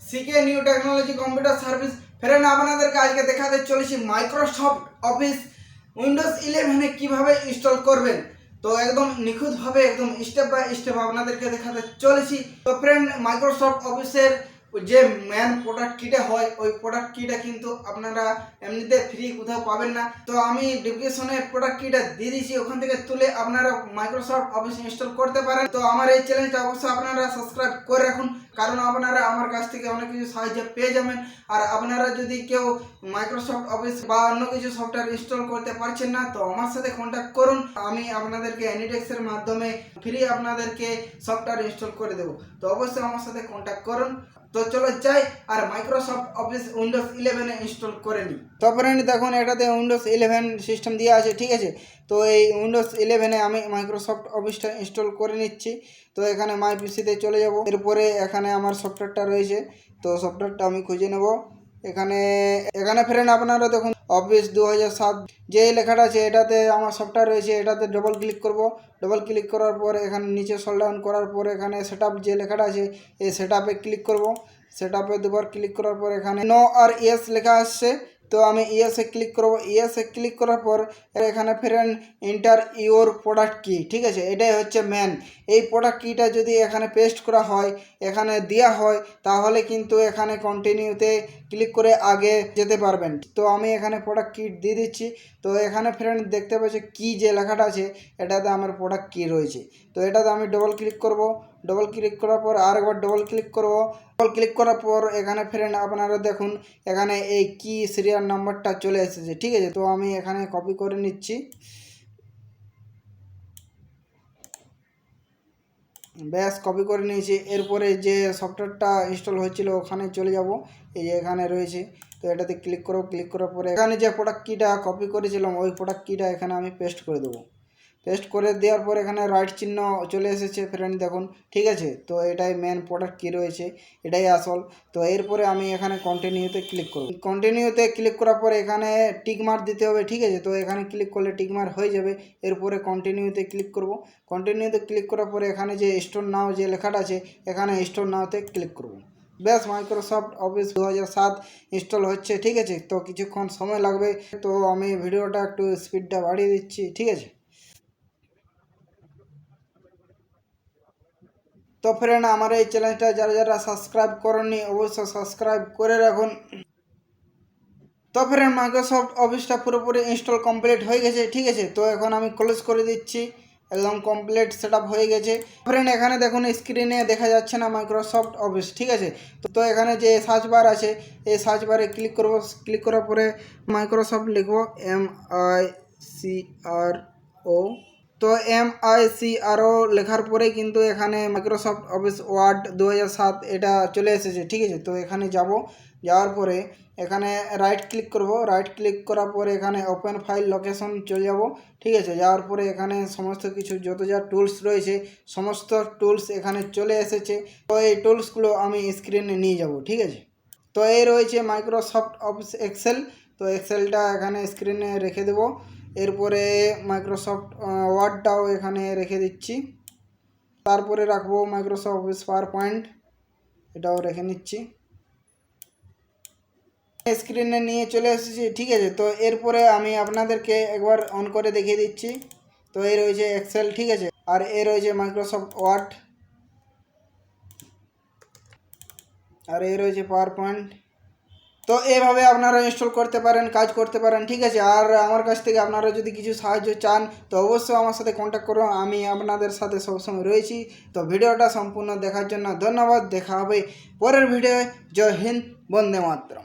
সিকে new technology computer service friend আপনাদেরকে আজকে দেখাতে চলেছি মাইক্রোসফট অফিস উইন্ডোজ 11 কিভাবে ইনস্টল করবেন। তো একদম নিখুঁতভাবে একদম স্টেপ বাই স্টেপ আপনাদেরকে দেখাতে চলেছি। তো ফ্রেন্ড মাইক্রোসফট অফিসের যে মেন প্রোডাক্ট কিটা হয় ওই প্রোডাক্ট কিটা কিন্তু আপনারা এমনিতে ফ্রি কোথাও পাবেন না। তো আমি ডিসক্রিপশনে প্রোডাক্ট কিটা দিয়ে দিয়েছি, ওখান থেকে তুলে আপনারা মাইক্রোসফট অফিস ইনস্টল করতে পারেন। তো আমার এই চ্যানেলটা অবশ্যই আপনারা সাবস্ক্রাইব করে রাখুন, কারণ আপনারা আমার কাছ থেকে অনেক কিছু সাহায্য পেয়ে যাবেন। আর আপনারা যদি কেউ মাইক্রোসফট অফিস বা অন্য কিছু সফটওয়্যার ইনস্টল করতে পারছেন না, তো আমার সাথে কন্ট্যাক্ট করুন। আমি আপনাদেরকে অ্যানিটেক্সের মাধ্যমে ফ্রি আপনাদেরকে সফটওয়্যার ইনস্টল করে দেবো। তো অবশ্যই আমার সাথে কন্ট্যাক্ট করুন। তো চলো যাই আর মাইক্রোসফট অফিস উইন্ডোজ 11 ইনস্টল করে নিই। তো ফ্রেন্ড দেখুন, এটাতে উইন্ডোজ 11 সিস্টেম দেওয়া আছে, ঠিক আছে। তো এই উইন্ডোজ 11 আমি মাইক্রোসফট অফিসটা ইনস্টল করে নিচ্ছি। তো এখানে মাই পিসিতে চলে যাব। এরপরে এখানে আমার সফটওয়্যারটা রয়েছে, তো সফটওয়্যারটা আমি খুঁজে নেব। এখানে ফ্রেন্ড আপনারা দেখুন অফিস 2007 যে লেখাটা আছে এটাতে আমার সফটওয়্যার রয়েছে। এটাতে ডবল ক্লিক করব। ডবল ক্লিক করার পর এখানে নিচে স্ক্রল ডাউন করার পর এখানে সেটআপ যে লেখাটা আছে এই সেটআপে ক্লিক করব। সেটআপে দুবার ক্লিক করার পর এখানে নো আর ইয়েস লেখা আসছে, তো আমি ইয়েসে ক্লিক করব। ইয়েসে ক্লিক করার পর এখানে ফ্রেন্ড এন্টার ইওর প্রোডাক্ট কি, ঠিক আছে। এটাই হচ্ছে মেন। এই প্রোডাক্ট কিটা যদি এখানে পেস্ট করা হয়, এখানে দেওয়া হয়, তাহলে কিন্তু এখানে কন্টিনিউতে ক্লিক করে আগে যেতে পারবেন। তো আমি এখানে প্রোডাক্ট কি দিয়ে দিচ্ছি। তো এখানে ফ্রেন্ড দেখতে পাচ্ছি কি যে লেখাটা আছে এটাতে আমার প্রোডাক্ট কি রয়েছে। তো এটাতে আমি ডবল ক্লিক করব। ডবল ক্লিক করার পর আরেকবার ডবল ক্লিক করব। ডবল ক্লিক করার পর এখানে ফ্রেন্ড আপনারা দেখুন এখানে এই কি সিরিয়াল নাম্বারটা চলে এসেছে, ঠিক আছে। তো আমি এখানে কপি করে নিচ্ছি। ব্যাস কপি করে নিয়েছি। এরপরে যে সফটওয়্যারটা ইনস্টল হয়েছিল ওখানে চলে যাব। এই যে এখানে রয়েছে, তো এটাতে ক্লিক করব। ক্লিক করার পরে এখানে যে প্রোডাক্ট কিটা কপি করেছিলাম ওই প্রোডাক্ট কিটা এখানে আমি পেস্ট করে দেবো। পেস্ট করে দেওয়ার পর এখানে রাইট চিহ্ন চলে এসেছে ফ্রেন্ড দেখুন, ঠিক আছে। তো এটাই মেন প্রোডাক্ট কি রয়েছে, এটাই আসল। তো এরপরে আমি এখানে কন্টিনিউতে ক্লিক করব। কন্টিনিউতে ক্লিক করার পরে এখানে টিক মার্ক দিতে হবে, ঠিক আছে। তো এখানে ক্লিক করলে টিক মার্ক হয়ে যাবে। এরপরে কন্টিনিউতে ক্লিক করব। কন্টিনিউতে ক্লিক করার পরে এখানে যে স্টোর নাও যে লেখাটা আছে এখানে স্টোর নাওতে ক্লিক করব। ব্যাস মাইক্রোসফট অফিস 2007 ইনস্টল হচ্ছে, ঠিক আছে। তো কিছুক্ষণ সময় লাগবে, তো আমি ভিডিওটা একটু স্পিডটা বাড়িয়ে দিচ্ছি, ঠিক আছে। তো ফ্রেন্ড আমার এই চ্যানেলটা যারা যারা সাবস্ক্রাইব করেননি অবশ্যই সাবস্ক্রাইব করে রাখুন। তো ফ্রেন্ড মাইক্রোসফট অফিসটা পুরোপুরি ইনস্টল কমপ্লিট হয়ে গেছে, ঠিক আছে। তো এখন আমি ক্লোজ করে দিচ্ছি। একদম কমপ্লিট সেটআপ হয়ে গেছে। ফ্রেন্ড এখানে দেখুন স্ক্রিনে দেখা যাচ্ছে না মাইক্রোসফট অফিস, ঠিক আছে। তো এখানে যে সার্চ বার আছে এই সার্চ বারে ক্লিক করব। ক্লিক করার পরে মাইক্রোসফট লিখব MICRO। তো MICRO লেখার পরে কিন্তু এখানে মাইক্রোসফট অফিস ওয়ার্ড 2007 এটা চলে এসেছে, ঠিক আছে। তো এখানে যাব। যাওয়ার পরে এখানে রাইট ক্লিক করব। রাইট ক্লিক করার পরে এখানে ওপেন ফাইল লোকেশন চলে যাব, ঠিক আছে। যাওয়ার পরে এখানে সমস্ত কিছু যত যা টুলস রয়েছে সমস্ত টুলস এখানে চলে এসেছে। তো এই টুলসগুলো আমি স্ক্রিনে নিয়ে যাব, ঠিক আছে। তো এই রয়েছে মাইক্রোসফট অফিস এক্সেল। তো এক্সেলটা এখানে স্ক্রিনে রেখে দেব। এরপরে মাইক্রোসফট ওয়ার্ডটাও এখানে রেখে দিচ্ছি। তারপরে রাখবো মাইক্রোসফট অফিস পাওয়ার পয়েন্ট, এটাও রেখে নিচ্ছি। স্ক্রিনে নিয়ে চলে এসেছি, ঠিক আছে। তো এরপরে আমি আপনাদেরকে একবার অন করে দেখিয়ে দিচ্ছি। তো এই রয়েছে এক্সেল, ঠিক আছে। আর এই রয়েছে মাইক্রোসফট ওয়ার্ড, আর এই রয়েছে পাওয়ার পয়েন্ট। তো এইভাবে আপনারা ইনস্টল করতে পারেন, কাজ করতে পারেন, ঠিক আছে। আর আমার কাছ থেকে আপনারা যদি কিছু সাহায্য চান তো অবশ্যই আমার সাথে কন্ট্যাক্ট করুন, আমি আপনাদের সাথে সবসময় রয়েছি। তো ভিডিওটা সম্পূর্ণ দেখার জন্য ধন্যবাদ। দেখা হবে পরের ভিডিওয়। জয় হিন্দ, বন্দে মাতরম।